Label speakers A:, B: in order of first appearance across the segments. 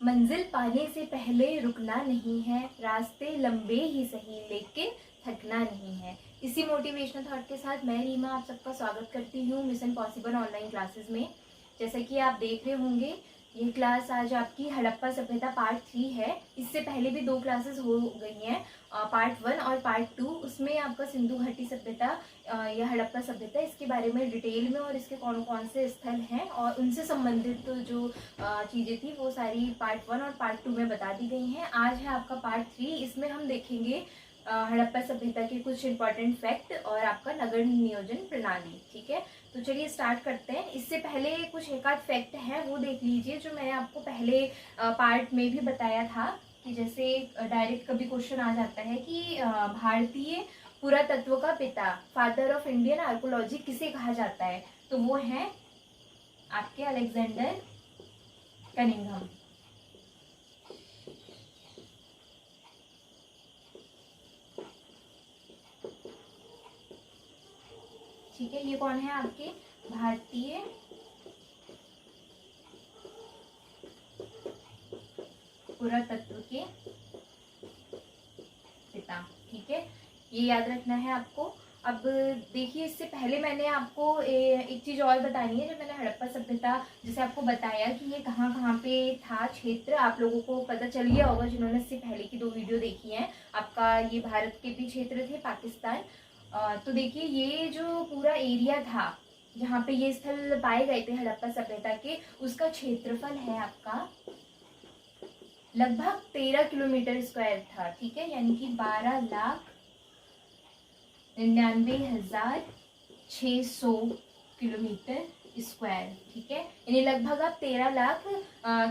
A: मंजिल पाने से पहले रुकना नहीं है, रास्ते लंबे ही सही लेकिन थकना नहीं है। इसी मोटिवेशनल थॉट के साथ मैं रीमा आप सबका स्वागत करती हूँ मिशन पॉसिबल ऑनलाइन क्लासेस में। जैसा कि आप देख रहे होंगे, ये क्लास आज आपकी हड़प्पा सभ्यता पार्ट 3 है। इससे पहले भी 2 क्लासेस हो गई हैं, पार्ट 1 और पार्ट 2। उसमें आपका सिंधु घाटी सभ्यता या हड़प्पा सभ्यता, इसके बारे में डिटेल में और इसके कौन कौन से स्थल हैं और उनसे संबंधित जो चीज़ें थी वो सारी पार्ट 1 और पार्ट 2 में बता दी गई हैं। आज है आपका पार्ट 3। इसमें हम देखेंगे हड़प्पा सभ्यता के कुछ इंपॉर्टेंट फैक्ट और आपका नगर नियोजन प्रणाली। ठीक है, तो चलिए स्टार्ट करते हैं। इससे पहले कुछ एक आध फैक्ट है वो देख लीजिए, जो मैंने आपको पहले पार्ट में भी बताया था कि जैसे डायरेक्ट कभी क्वेश्चन आ जाता है कि भारतीय पुरातत्व का पिता, फादर ऑफ इंडियन आर्कोलॉजी किसे कहा जाता है, तो वो है आपके अलेक्जेंडर कनिंघम। ठीक है, ये कौन है आपके भारतीय पुरातत्व के पिता। ठीक है, ये याद रखना है आपको। अब देखिए, इससे पहले मैंने आपको एक चीज और बतानी है। जब मैंने हड़प्पा सभ्यता जैसे आपको बताया कि ये कहाँ कहाँ पे था क्षेत्र, आप लोगों को पता चल गया होगा जिन्होंने इससे पहले की 2 वीडियो देखी हैं। आपका ये भारत के भी क्षेत्र थे, पाकिस्तान। तो देखिए, ये जो पूरा एरिया था जहाँ पे ये स्थल पाए गए थे हड़प्पा सभ्यता के, उसका क्षेत्रफल है आपका लगभग 13 किलोमीटर स्क्वायर था। ठीक है, यानी कि 12,99,600 किलोमीटर स्क्वायर। ठीक है, यानी लगभग आप 13 लाख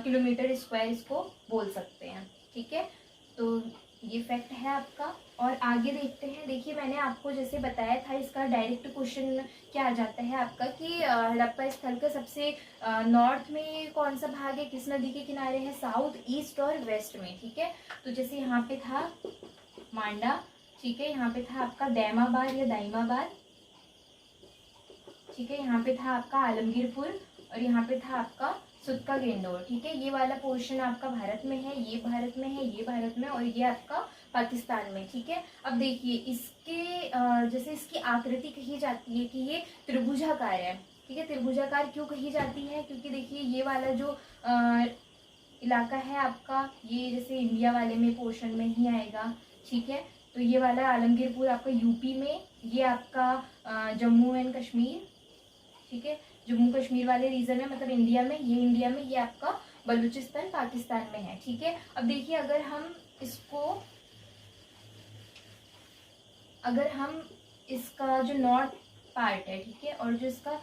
A: किलोमीटर स्क्वायर इसको बोल सकते हैं। ठीक है, तो ये फैक्ट है आपका। और आगे देखते हैं। देखिए, मैंने आपको जैसे बताया था, इसका डायरेक्ट क्वेश्चन क्या आ जाता है आपका कि हड़प्पा स्थल का सबसे नॉर्थ में कौन सा भाग है, किस नदी के किनारे है, साउथ, ईस्ट और वेस्ट में। ठीक है, तो जैसे यहाँ पे था मांडा। ठीक है, यहाँ पे था आपका दैमाबाद या दाइमाबाद। ठीक है, यहाँ पे था आपका आलमगीरपुर और यहाँ पे था आपका सुतका गेंदोर। ठीक है, ये वाला पोर्शन आपका भारत में है, ये भारत में है, ये भारत में, और ये आपका पाकिस्तान में। ठीक है, अब देखिए इसके जैसे इसकी आकृति कही जाती है कि ये त्रिभुजाकार है। ठीक है, त्रिभुजाकार क्यों कही जाती है, क्योंकि देखिए ये वाला जो इलाका है आपका, ये जैसे इंडिया वाले में पोर्शन में ही आएगा। ठीक है, तो ये वाला आलमगीरपुर आपका यूपी में, ये आपका जम्मू एंड कश्मीर। ठीक है, जम्मू कश्मीर वाले रीजन में, मतलब इंडिया में, ये इंडिया में, ये आपका बलूचिस्तान पाकिस्तान में है। ठीक है, अब देखिए अगर हम इसका जो नॉर्थ पार्ट है, ठीक है, और जो इसका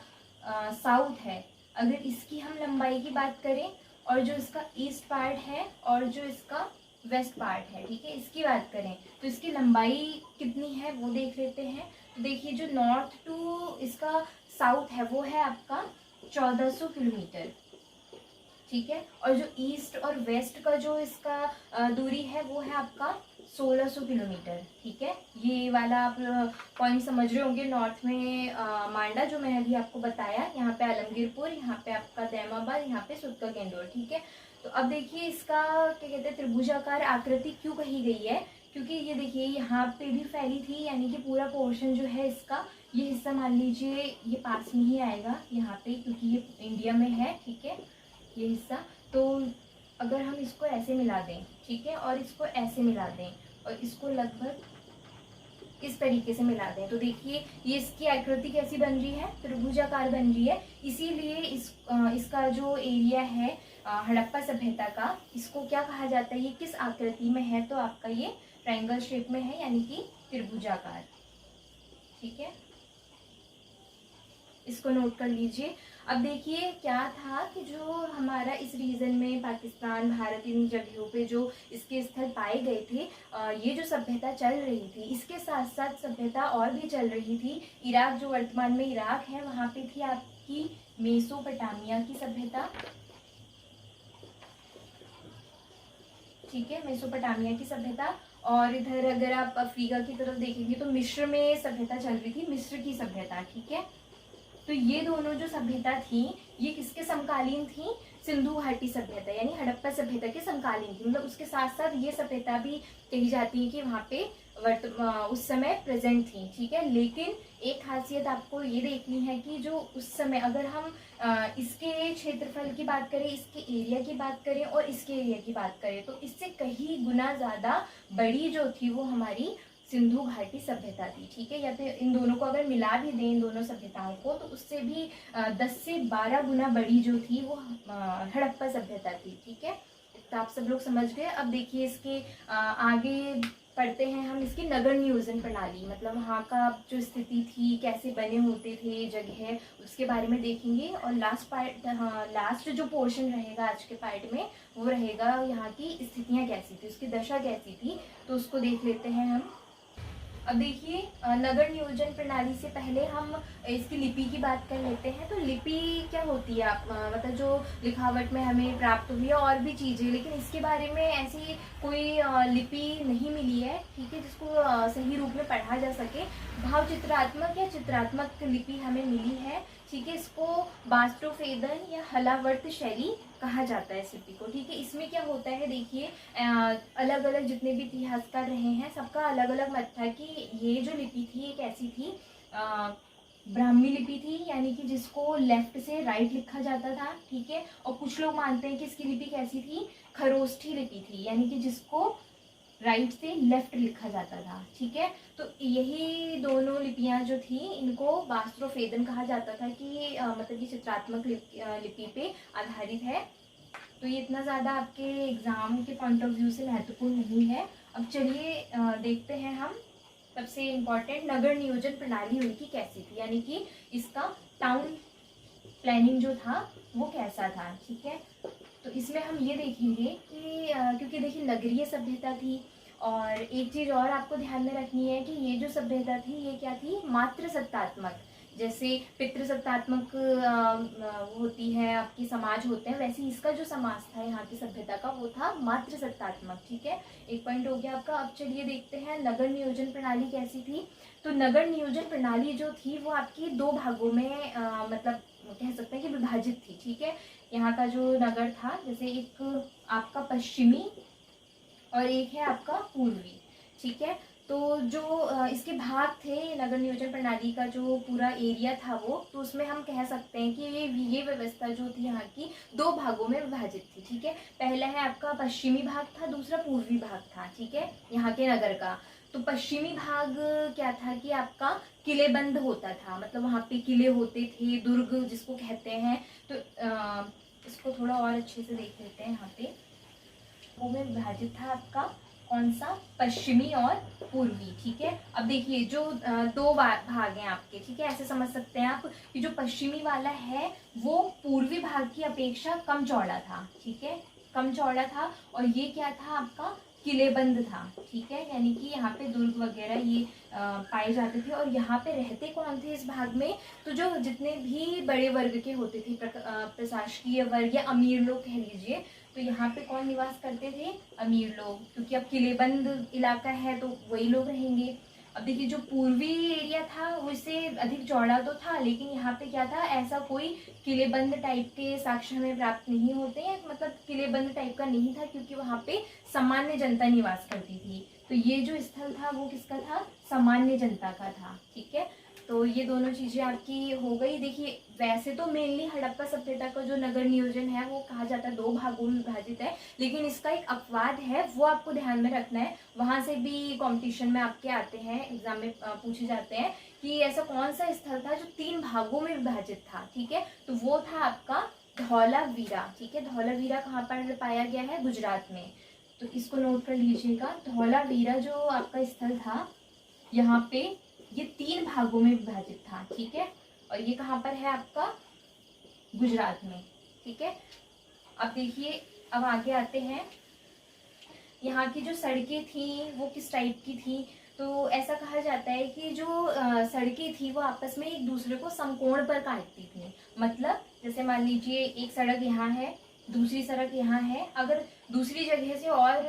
A: साउथ है, अगर इसकी हम लंबाई की बात करें, और जो इसका ईस्ट पार्ट है और जो इसका वेस्ट पार्ट है, ठीक है, इसकी बात करें, तो इसकी लंबाई कितनी है वो देख लेते हैं। तो देखिए, जो नॉर्थ टू इसका साउथ है वो है आपका 1400 किलोमीटर। ठीक है, और जो ईस्ट और वेस्ट का जो इसका दूरी है वो है आपका 1600 किलोमीटर। ठीक है, ये वाला आप पॉइंट समझ रहे होंगे। नॉर्थ में मांडा, जो मैंने अभी आपको बताया, यहाँ पे आलमगीरपुर, यहाँ पे आपका दैमाबाद, यहाँ पे सुतका गेंदोर। ठीक है, तो अब देखिए इसका क्या कहते हैं, त्रिभुजाकार आकृति क्यों कही गई है, क्योंकि ये देखिए यहाँ पे भी फैली थी, यानी कि पूरा पोर्शन जो है इसका, ये हिस्सा मान लीजिए ये पास में ही आएगा यहाँ पे, क्योंकि ये इंडिया में है। ठीक है, ये हिस्सा, तो अगर हम इसको ऐसे मिला दें, ठीक है, और इसको ऐसे मिला दें, और इसको लगभग इस तरीके से मिला दें, तो देखिए ये इसकी आकृति कैसी बन रही है, त्रिभुजाकार बन रही है। इसीलिए इसका जो एरिया है हड़प्पा सभ्यता का, इसको क्या कहा जाता है, ये किस आकृति में है, तो आपका ये ट्रायंगल शेप में है, यानी कि त्रिभुजाकार। ठीक है, इसको नोट कर लीजिए। अब देखिए क्या था कि जो हमारा इस रीजन में पाकिस्तान, भारत, इन जगहों पे जो इसके स्थल पाए गए थे, ये जो सभ्यता चल रही थी, इसके साथ साथ सभ्यता और भी चल रही थी। इराक, जो वर्तमान में इराक है, वहाँ पे थी आपकी मेसोपोटामिया की सभ्यता। ठीक है, मेसोपोटामिया की सभ्यता। और इधर अगर आप अफ्रीका की तरफ देखेंगे तो मिस्र में सभ्यता चल रही थी, मिस्र की सभ्यता। ठीक है, तो ये दोनों जो सभ्यता थी, ये किसके समकालीन थी, सिंधु घाटी सभ्यता यानी हड़प्पा सभ्यता के समकालीन थी। मतलब उसके साथ साथ ये सभ्यता भी कही जाती है कि वहाँ पे उस समय प्रेजेंट थी, ठीक है। लेकिन एक खासियत आपको ये देखनी है कि जो उस समय अगर हम इसके क्षेत्रफल की बात करें, इसके एरिया की बात करें और इसके एरिया की बात करें, तो इससे कहीं गुना ज़्यादा बड़ी जो थी वो हमारी सिंधु घाटी सभ्यता थी, ठीक है। या फिर इन दोनों को अगर मिला भी दें, इन दोनों सभ्यताओं को, तो उससे भी 10 से 12 गुना बड़ी जो थी वो हड़प्पा सभ्यता थी, ठीक है। तो आप सब लोग समझ गए। अब देखिए इसके आगे पढ़ते हैं हम इसकी नगर नियोजन प्रणाली, मतलब वहाँ का जो स्थिति थी, कैसे बने होते थे जगह, उसके बारे में देखेंगे। और लास्ट जो पोर्शन रहेगा आज के पार्ट में वो रहेगा यहाँ की स्थितियाँ कैसी थी, उसकी दशा कैसी थी, तो उसको देख लेते हैं हम। अब देखिए नगर नियोजन प्रणाली से पहले हम इसकी लिपि की बात कर लेते हैं। तो लिपि क्या होती है, आप मतलब जो लिखावट में हमें प्राप्त हुई है और भी चीज़ें, लेकिन इसके बारे में ऐसी कोई लिपि नहीं मिली है, ठीक है, जिसको सही रूप में पढ़ा जा सके। भाव चित्रात्मक या चित्रात्मक लिपि हमें मिली है, ठीक है। इसको वास्त्रोफेदन या हलावर्त शैली कहा जाता है इस लिपि को, ठीक है। इसमें क्या होता है, देखिए अलग अलग जितने भी इतिहासकार रहे हैं सबका अलग अलग मत था कि ये जो लिपि थी ये कैसी थी। ब्राह्मी लिपि थी, यानी कि जिसको लेफ्ट से राइट लिखा जाता था, ठीक है। और कुछ लोग मानते हैं कि इसकी लिपि कैसी थी, खरोष्ठी लिपि थी, यानी कि जिसको राइट से लेफ्ट लिखा जाता था, ठीक है। तो यही दोनों लिपियां जो थी इनको वास्त्रोफेदन कहा जाता था कि मतलब ये चित्रात्मक लिपि पे आधारित है। तो ये इतना ज़्यादा आपके एग्ज़ाम के पॉइंट ऑफ व्यू से महत्वपूर्ण नहीं है। अब चलिए देखते हैं हम सबसे इम्पॉर्टेंट नगर नियोजन प्रणाली उनकी कैसी थी, यानी कि इसका टाउन प्लानिंग जो था वो कैसा था, ठीक है। तो इसमें हम ये देखेंगे कि क्योंकि देखिए नगरीय सभ्यता थी, और एक चीज़ और आपको ध्यान में रखनी है कि ये जो सभ्यता थी ये क्या थी, मातृ सत्तात्मक। जैसे पितृसत्तात्मक होती है आपकी समाज होते हैं, वैसे इसका जो समाज था यहाँ की सभ्यता का वो था मातृ सत्तात्मक, ठीक है। एक पॉइंट हो गया आपका। अब चलिए देखते हैं नगर नियोजन प्रणाली कैसी थी। तो नगर नियोजन प्रणाली जो थी वो आपकी दो भागों में मतलब कह सकते हैं कि विभाजित थी, ठीक है। यहाँ का जो नगर था, जैसे एक आपका पश्चिमी और एक है आपका पूर्वी, ठीक है। तो जो इसके भाग थे नगर नियोजन प्रणाली का जो पूरा एरिया था वो, तो उसमें हम कह सकते हैं कि ये व्यवस्था जो थी यहाँ की दो भागों में विभाजित थी, ठीक है। पहला है आपका पश्चिमी भाग था, दूसरा पूर्वी भाग था, ठीक है, यहाँ के नगर का। तो पश्चिमी भाग क्या था कि आपका किलेबंद होता था, मतलब वहाँ पे किले होते थे, दुर्ग जिसको कहते हैं। तो इसको थोड़ा और अच्छे से देख लेते हैं। यहाँ पे वो में विभाजित था आपका कौन सा, पश्चिमी और पूर्वी, ठीक है। अब देखिए जो दो भाग हैं आपके, ठीक है, ऐसे समझ सकते हैं आप कि जो पश्चिमी वाला है वो पूर्वी भाग की अपेक्षा कम चौड़ा था, ठीक है, कम चौड़ा था। और ये क्या था आपका, किलेबंद था, ठीक है, यानी कि यहाँ पे दुर्ग वगैरह ये पाए जाते थे। और यहाँ पे रहते कौन थे इस भाग में, तो जो जितने भी बड़े वर्ग के होते थे, प्रशासकीय वर्ग या अमीर लोग कह लीजिए, तो यहाँ पे कौन निवास करते थे, अमीर लोग, क्योंकि अब किलेबंद इलाका है तो वही लोग रहेंगे। अब देखिए जो पूर्वी एरिया था वो इससे अधिक चौड़ा तो था, लेकिन यहाँ पे क्या था, ऐसा कोई किलेबंद टाइप के साक्ष्य हमें प्राप्त नहीं होते हैं, मतलब किलेबंद टाइप का नहीं था, क्योंकि वहाँ पे सामान्य जनता निवास करती थी। तो ये जो स्थल था वो किसका था, सामान्य जनता का था, ठीक है। तो ये दोनों चीज़ें आपकी हो गई। देखिए वैसे तो मेनली हड़प्पा सभ्यता का जो नगर नियोजन है वो कहा जाता है दो भागों में विभाजित है, लेकिन इसका एक अपवाद है, वो आपको ध्यान में रखना है। वहाँ से भी कंपटीशन में आपके आते हैं, एग्जाम में पूछे जाते हैं कि ऐसा कौन सा स्थल था जो 3 भागों में विभाजित था, ठीक है। तो वो था आपका धौलावीरा, ठीक है। धौलावीरा कहाँ पर पाया गया है, गुजरात में। तो इसको नोट कर लीजिएगा। धौलावीरा जो आपका स्थल था यहाँ पे ये 3 भागों में विभाजित था, ठीक है। और ये कहाँ पर है आपका, गुजरात में, ठीक है। अब देखिए अब आगे आते हैं, यहाँ की जो सड़कें थी वो किस टाइप की थी। तो ऐसा कहा जाता है कि जो सड़कें थी वो आपस में एक दूसरे को समकोण पर काटती थी। मतलब जैसे मान लीजिए एक सड़क यहाँ है, दूसरी सड़क यहाँ है, अगर दूसरी जगह से और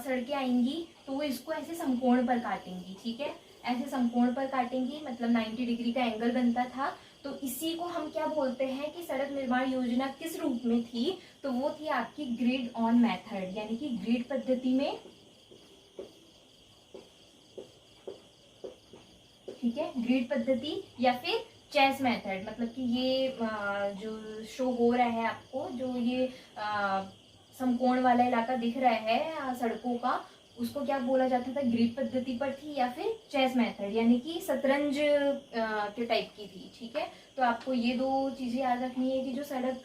A: सड़कें आएंगी तो वो इसको ऐसे समकोण पर काटेंगी, ठीक है, ऐसे समकोण पर काटेंगी, मतलब 90 डिग्री का एंगल बनता था। तो इसी को हम क्या बोलते हैं कि सड़क निर्माण योजना किस रूप में थी, तो वो थी आपकी ग्रिड ऑन मेथड, यानी कि ग्रिड पद्धति में, ठीक है, ग्रिड पद्धति या फिर चेस मेथड। मतलब कि ये जो शो हो रहा है आपको, जो ये समकोण वाला इलाका दिख रहा है सड़कों का, उसको क्या बोला जाता था, ग्रिड पद्धति पर थी या फिर चेस मेथड, यानी कि शतरंज के टाइप की थी, ठीक है। तो आपको ये दो चीजें याद रखनी है कि जो सड़क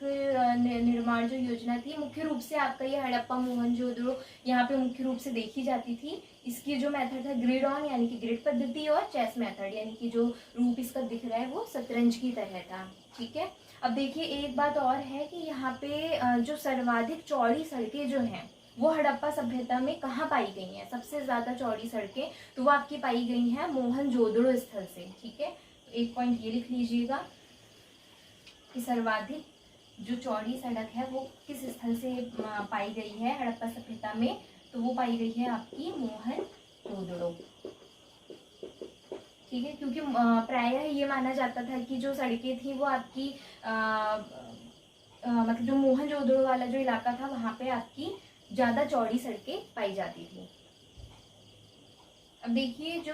A: निर्माण जो योजना थी, मुख्य रूप से आपका ये हड़प्पा मोहनजोदड़ो यहाँ पे मुख्य रूप से देखी जाती थी। इसकी जो मेथड था ग्रिड ऑन यानी कि ग्रिड पद्धति, और चेस मेथड यानी कि जो रूप इसका दिख रहा है वो शतरंज की तरह था, ठीक है। अब देखिए एक बात और है कि यहाँ पे जो सर्वाधिक चौड़ी सड़कें जो हैं वो हड़प्पा सभ्यता में कहाँ पाई गई हैं, सबसे ज्यादा चौड़ी सड़कें तो वो आपकी पाई गई हैं मोहनजोदड़ो स्थल से, ठीक है। तो एक पॉइंट ये लिख लीजिएगा कि सर्वाधिक जो चौड़ी सड़क है वो किस स्थल से पाई गई है हड़प्पा सभ्यता में, तो वो पाई गई है आपकी मोहनजोदड़ो, ठीक है। क्योंकि प्रायः ये माना जाता था कि जो सड़कें थी वो आपकी मतलब जो मोहनजोदड़ो वाला जो इलाका था वहां पे आपकी ज्यादा चौड़ी सड़कें पाई जाती थी। अब देखिए जो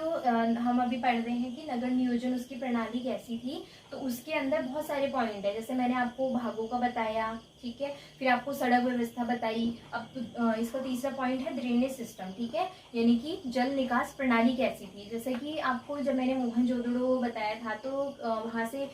A: हम अभी पढ़ रहे हैं कि नगर नियोजन उसकी प्रणाली कैसी थी, तो उसके अंदर बहुत सारे पॉइंट है। जैसे मैंने आपको भागों का बताया, ठीक है, फिर आपको सड़क व्यवस्था बताई। अब तो इसका तीसरा पॉइंट है ड्रेनेज सिस्टम, ठीक है, यानी कि जल निकास प्रणाली कैसी थी। जैसे कि आपको जब मैंने मोहनजोदड़ो बताया था तो वहाँ से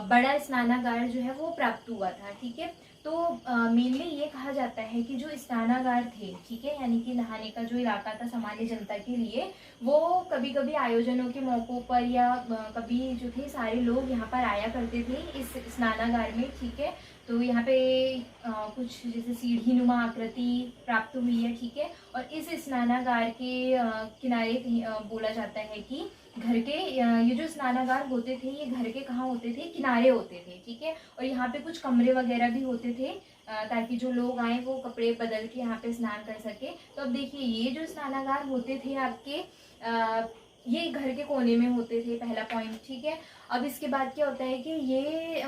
A: बड़ा स्नानागार जो है वो प्राप्त हुआ था, ठीक है। तो मेनली ये कहा जाता है कि जो स्नानागार थे, ठीक है, यानी कि नहाने का जो इलाका था सामान्य जनता के लिए, वो कभी कभी आयोजनों के मौकों पर या कभी जो थे सारे लोग यहाँ पर आया करते थे इस स्नानागार में, ठीक है। तो यहाँ पे कुछ जैसे सीढ़ी नुमा आकृति प्राप्त हुई है, ठीक है। और इस स्नानागार के किनारे बोला जाता है कि घर के ये जो स्नानागार होते थे ये घर के कहाँ होते थे, किनारे होते थे, ठीक है। और यहाँ पे कुछ कमरे वगैरह भी होते थे ताकि जो लोग आए वो कपड़े बदल के यहाँ पे स्नान कर सके। तो अब देखिए ये जो स्नानागार होते थे आपके ये घर के कोने में होते थे, पहला पॉइंट, ठीक है। अब इसके बाद क्या होता है कि ये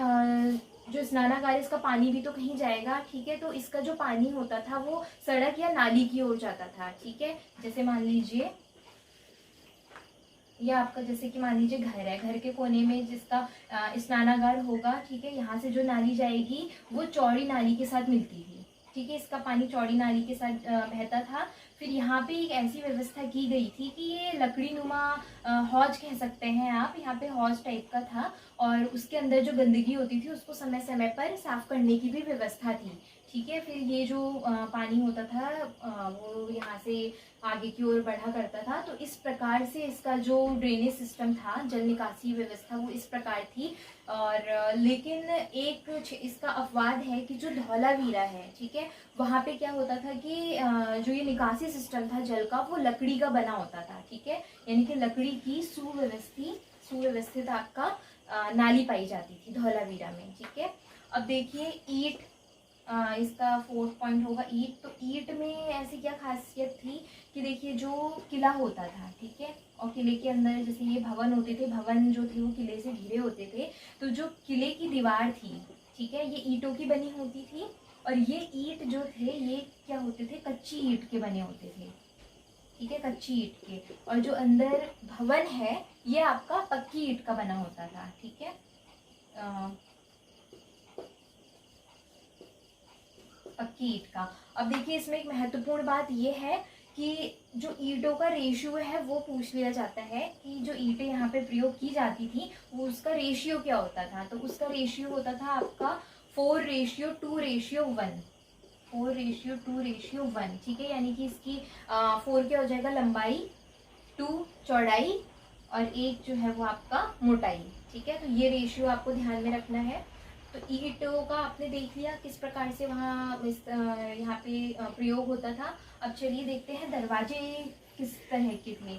A: जो स्नानागार इसका पानी भी तो कहीं जाएगा, ठीक है। तो इसका जो पानी होता था वो सड़क या नाली की ओर जाता था, ठीक है। जैसे मान लीजिए ये आपका, जैसे कि मान लीजिए घर है, घर के कोने में जिसका स्नानागार होगा, ठीक है, यहाँ से जो नाली जाएगी वो चौड़ी नाली के साथ मिलती थी, ठीक है। इसका पानी चौड़ी नाली के साथ बहता था। फिर यहाँ पे एक ऐसी व्यवस्था की गई थी कि ये लकड़ी नुमा हौज कह सकते हैं आप, यहाँ पे हौज टाइप का था, और उसके अंदर जो गंदगी होती थी उसको समय समय पर साफ करने की भी व्यवस्था थी, ठीक है। फिर ये जो पानी होता था वो यहाँ से आगे की ओर बढ़ा करता था। तो इस प्रकार से इसका जो ड्रेनेज सिस्टम था, जल निकासी व्यवस्था, वो इस प्रकार थी। और लेकिन एक इसका अपवाद है कि जो धौलावीरा है, ठीक है, वहाँ पे क्या होता था कि जो ये निकासी सिस्टम था जल का वो लकड़ी का बना होता था, ठीक है, यानी कि लकड़ी की सुव्यवस्थित आपका नाली पाई जाती थी धौलावीरा में, ठीक है। अब देखिए ईंट, इसका फोर्थ पॉइंट होगा ईंट। तो ईंट में ऐसी क्या खासियत थी कि देखिए जो किला होता था, ठीक है, और किले के अंदर जैसे ये भवन होते थे, भवन जो थे वो किले से घिरे होते थे। तो जो किले की दीवार थी, ठीक है, ये ईंटों की बनी होती थी, और ये ईंट जो थे ये क्या होते थे, कच्ची ईंट के बने होते थे, ठीक है, कच्ची ईंट के। और जो अंदर भवन है ये आपका पक्की ईंट का बना होता था, ठीक है, पक्की ईंट का। अब देखिए इसमें एक महत्वपूर्ण बात यह है कि जो ईंटों का रेशियो है वो पूछ लिया जाता है कि जो ईंटें यहाँ पे प्रयोग की जाती थी वो उसका रेशियो क्या होता था। तो उसका रेशियो होता था आपका 4:2:1, 4:2:1, ठीक है। यानी कि इसकी 4 क्या हो जाएगा, लंबाई, 2 चौड़ाई, और 1 जो है वो आपका मोटाई, ठीक है। तो ये रेशियो आपको ध्यान में रखना है। तो ईंटों का आपने देख लिया किस प्रकार से वहाँ यहाँ पे प्रयोग होता था। अब चलिए देखते हैं दरवाजे किस तरह के थे।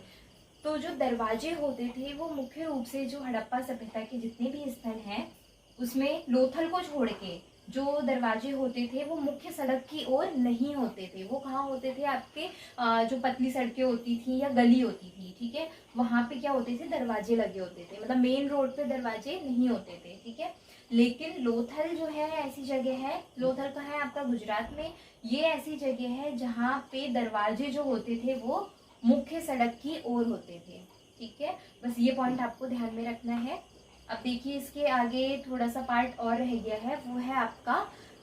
A: तो जो दरवाजे होते थे वो मुख्य रूप से जो हड़प्पा सभ्यता के जितने भी स्थल हैं उसमें लोथल को छोड़ के जो दरवाजे होते थे वो मुख्य सड़क की ओर नहीं होते थे। वो कहाँ होते थे, आपके जो पतली सड़कें होती थी या गली होती थी, ठीक है, वहाँ पे क्या होते थे, दरवाजे लगे होते थे, मतलब मेन रोड पे दरवाजे नहीं होते थे, ठीक है। लेकिन लोथल जो है ऐसी जगह है, लोथल कहाँ है आपका, गुजरात में। ये ऐसी जगह है जहाँ पे दरवाजे जो होते थे वो मुख्य सड़क की ओर होते थे, ठीक है। बस ये पॉइंट आपको ध्यान में रखना है। अब देखिए इसके आगे थोड़ा सा पार्ट और रह गया है, वो है आपका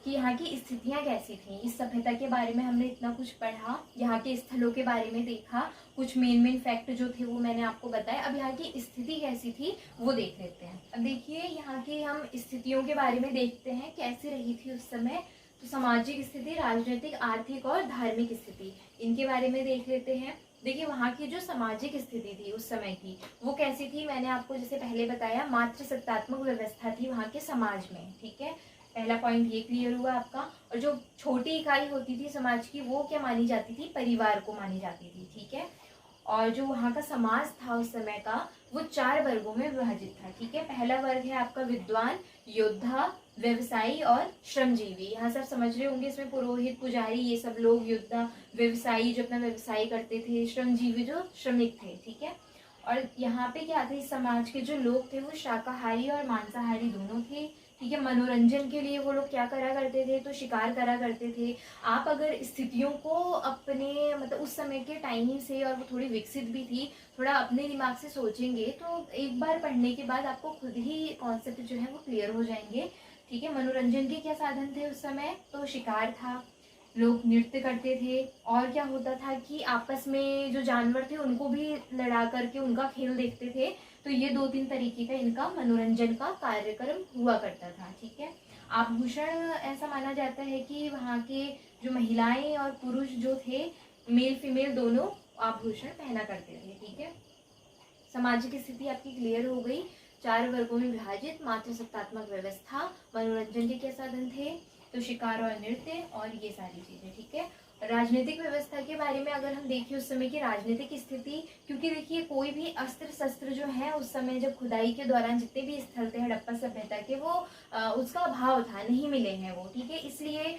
A: कि यहाँ की स्थितियाँ कैसी थी। इस सभ्यता के बारे में हमने इतना कुछ पढ़ा, यहाँ के स्थलों के बारे में देखा, कुछ मेन फैक्ट जो थे वो मैंने आपको बताया। अब यहाँ की स्थिति कैसी थी वो देख लेते हैं। अब देखिए यहाँ की हम स्थितियों के बारे में देखते हैं कैसी रही थी उस समय। तो सामाजिक स्थिति, राजनीतिक, आर्थिक और धार्मिक स्थिति, इनके बारे में देख लेते हैं। देखिए वहाँ की जो सामाजिक स्थिति थी उस समय की वो कैसी थी, मैंने आपको जैसे पहले बताया, मातृसत्तात्मक व्यवस्था थी वहाँ के समाज में, ठीक है। पहला पॉइंट ये क्लियर हुआ आपका। और जो छोटी इकाई होती थी समाज की वो क्या मानी जाती थी, परिवार को मानी जाती थी, ठीक है। और जो वहाँ का समाज था उस समय का वो 4 वर्गों में विभाजित था, ठीक है। पहला वर्ग है आपका विद्वान, योद्धा, व्यवसायी और श्रमजीवी। यहाँ सब समझ रहे होंगे, इसमें पुरोहित, पुजारी, ये सब लोग, योद्धा, व्यवसायी जो अपना व्यवसाय करते थे, श्रमजीवी जो श्रमिक थे, ठीक है। और यहाँ पे क्या था, इस समाज के जो लोग थे वो शाकाहारी और मांसाहारी दोनों थे, ठीक है। मनोरंजन के लिए वो लोग क्या करा करते थे, तो शिकार करा करते थे। आप अगर स्थितियों को अपने मतलब उस समय के टाइमिंग से, और वो थोड़ी विकसित भी थी, थोड़ा अपने दिमाग से सोचेंगे तो एक बार पढ़ने के बाद आपको खुद ही कॉन्सेप्ट जो है वो क्लियर हो जाएंगे, ठीक है। मनोरंजन के क्या साधन थे उस समय, तो शिकार था, लोग नृत्य करते थे, और क्या होता था कि आपस में जो जानवर थे उनको भी लड़ा करके उनका खेल देखते थे। तो ये 2-3 तरीके का इनका मनोरंजन का कार्यक्रम हुआ करता था, ठीक है। आभूषण, ऐसा माना जाता है कि वहाँ के जो महिलाएं और पुरुष जो थे, मेल फीमेल दोनों आभूषण पहना करते थे, ठीक है। सामाजिक स्थिति आपकी क्लियर हो गई, 4 वर्गों में विभाजित, मातृसत्तात्मक व्यवस्था, मनोरंजन के क्या साधन थे, तो शिकार और नृत्य और ये सारी चीजें, ठीक है। राजनीतिक व्यवस्था के बारे में अगर हम देखें उस समय की राजनीतिक स्थिति, क्योंकि देखिए कोई भी अस्त्र शस्त्र जो है उस समय जब खुदाई के दौरान जितने भी स्थल थे हड़प्पा सभ्यता के, वो उसका अभाव था, नहीं मिले हैं वो, ठीक है। इसलिए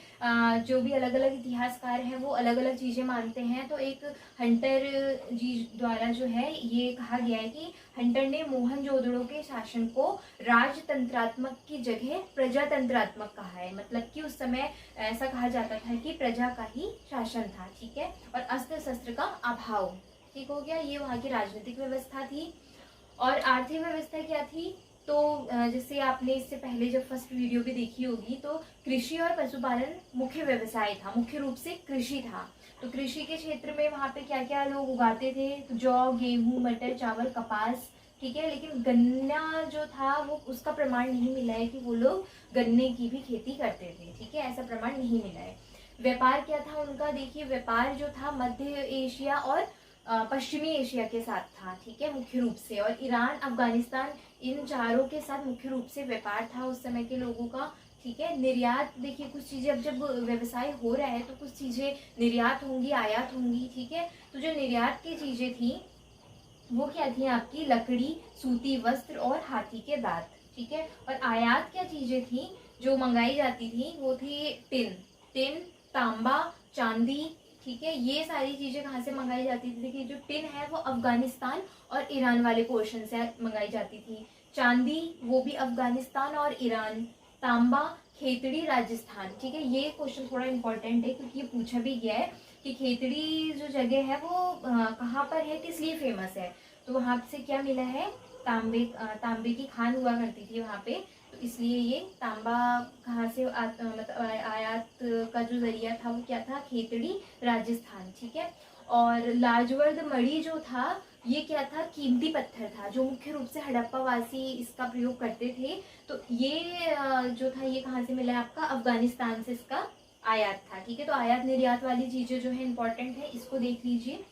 A: जो भी अलग अलग इतिहासकार हैं वो अलग अलग चीजें मानते हैं। तो एक हंटर जी द्वारा जो है ये कहा गया है कि हंटर ने मोहनजोदड़ो के शासन को राजतंत्रात्मक की जगह प्रजातंत्रात्मक कहा है। मतलब कि उस समय ऐसा कहा जाता था कि प्रजा का ही शासन था, ठीक है, और अस्त्र शस्त्र का अभाव, ठीक हो गया। ये वहाँ की राजनीतिक व्यवस्था थी। और आर्थिक व्यवस्था क्या थी, तो जैसे आपने इससे पहले जब फर्स्ट वीडियो भी देखी होगी, तो कृषि और पशुपालन मुख्य व्यवसाय था, मुख्य रूप से कृषि था। तो कृषि के क्षेत्र में वहाँ पे क्या क्या लोग उगाते थे, तो जौ, गेहूं, मटर, चावल, कपास, ठीक है। लेकिन गन्ना जो था वो उसका प्रमाण नहीं मिला है कि वो लोग गन्ने की भी खेती करते थे, ठीक है, ऐसा प्रमाण नहीं मिला है। व्यापार क्या था उनका, देखिए व्यापार जो था मध्य एशिया और पश्चिमी एशिया के साथ था, ठीक है, मुख्य रूप से। और ईरान, अफगानिस्तान, इन चारों के साथ मुख्य रूप से व्यापार था उस समय के लोगों का, ठीक है। निर्यात, देखिए कुछ चीजें अब जब व्यवसाय हो रहा है तो कुछ चीजें निर्यात होंगी, आयात होंगी, ठीक है। तो जो निर्यात की चीजें थी वो क्या थी आपकी, लकड़ी, सूती वस्त्र और हाथी के दांत, ठीक है। और आयात क्या चीजें थी जो मंगाई जाती थी, वो थी टिन, तांबा, चांदी, ठीक है। ये सारी चीजें कहाँ से मंगाई जाती थी, देखिए जो टिन है वो अफगानिस्तान और ईरान वाले पोर्शन से मंगाई जाती थी। चांदी वो भी अफगानिस्तान और ईरान। तांबा, खेतड़ी, राजस्थान, ठीक है। ये क्वेश्चन थोड़ा इंपॉर्टेंट है क्योंकि ये पूछा भी गया है कि खेतड़ी जो जगह है वो कहाँ पर है, किस लिए फेमस है। तो वहाँ से क्या मिला है, तांबे की खान हुआ करती थी वहाँ पे, तो इसलिए ये तांबा कहाँ से मतलब आयात का जो जरिया था वो क्या था, खेतड़ी, राजस्थान, ठीक है। और लाजवर्द मणि जो था ये क्या था, कीमती पत्थर था जो मुख्य रूप से हड़प्पा वासी इसका प्रयोग करते थे। तो ये जो था ये कहाँ से मिला है आपका, अफगानिस्तान से इसका आयात था, ठीक है। तो आयात निर्यात वाली चीजें जो है इंपॉर्टेंट है, इसको देख लीजिए।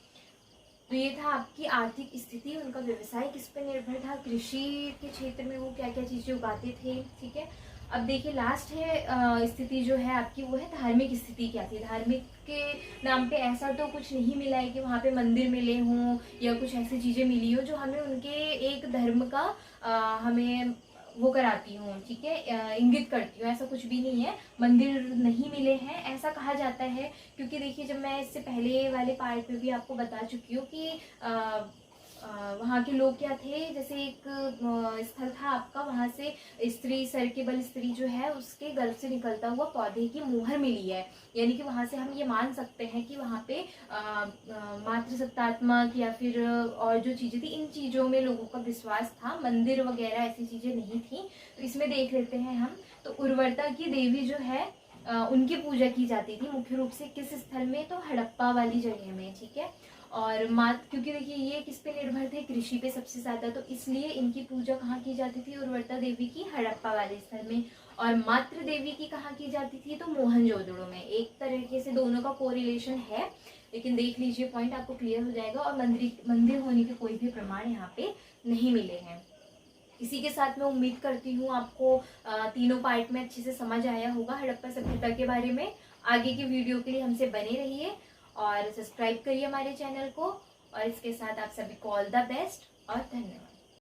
A: तो ये था आपकी आर्थिक स्थिति, उनका व्यवसाय किस पे निर्भर था, कृषि के क्षेत्र में वो क्या क्या चीजें उगाते थे, ठीक है। अब देखिए लास्ट है स्थिति जो है आपकी, वो है धार्मिक स्थिति क्या थी। धार्मिक के नाम पे ऐसा तो कुछ नहीं मिला है कि वहाँ पे मंदिर मिले हों या कुछ ऐसी चीजें मिली हो जो हमें उनके एक धर्म का हमें वो कराती हूँ, ठीक है, इंगित करती हूँ, ऐसा कुछ भी नहीं है। मंदिर नहीं मिले हैं ऐसा कहा जाता है, क्योंकि देखिए जब मैं इससे पहले वाले पार्ट में भी आपको बता चुकी हूँ कि वहाँ के लोग क्या थे, जैसे एक स्थल था आपका, वहाँ से स्त्री, सर के बल स्त्री जो है उसके गर्भ से निकलता हुआ पौधे की मुहर मिली है। यानी कि वहाँ से हम ये मान सकते हैं कि वहाँ पे मातृसत्तात्मक या फिर और जो चीज़ें थी, इन चीज़ों में लोगों का विश्वास था, मंदिर वगैरह ऐसी चीज़ें नहीं थी। तो इसमें देख लेते हैं हम। तो उर्वरता की देवी जो है उनकी पूजा की जाती थी मुख्य रूप से किस स्थल में, तो हड़प्पा वाली जगह में, ठीक है। और क्योंकि देखिए ये किस पे निर्भर थे, कृषि पे सबसे ज्यादा, तो इसलिए इनकी पूजा कहाँ की जाती थी, उर्वरता देवी की हड़प्पा वाले स्थल में। और मातृ देवी की कहाँ की जाती थी, तो मोहनजोदड़ो में। एक तरीके से दोनों का कोरिलेशन है, लेकिन देख लीजिए पॉइंट आपको क्लियर हो जाएगा। और मंदिर होने के कोई भी प्रमाण यहाँ पे नहीं मिले हैं। इसी के साथ मैं उम्मीद करती हूँ आपको तीनों पार्ट में अच्छे से समझ आया होगा हड़प्पा सभ्यता के बारे में। आगे की वीडियो के लिए हमसे बने रहिए और सब्सक्राइब करिए हमारे चैनल को। और इसके साथ आप सभी को ऑल द बेस्ट और धन्यवाद।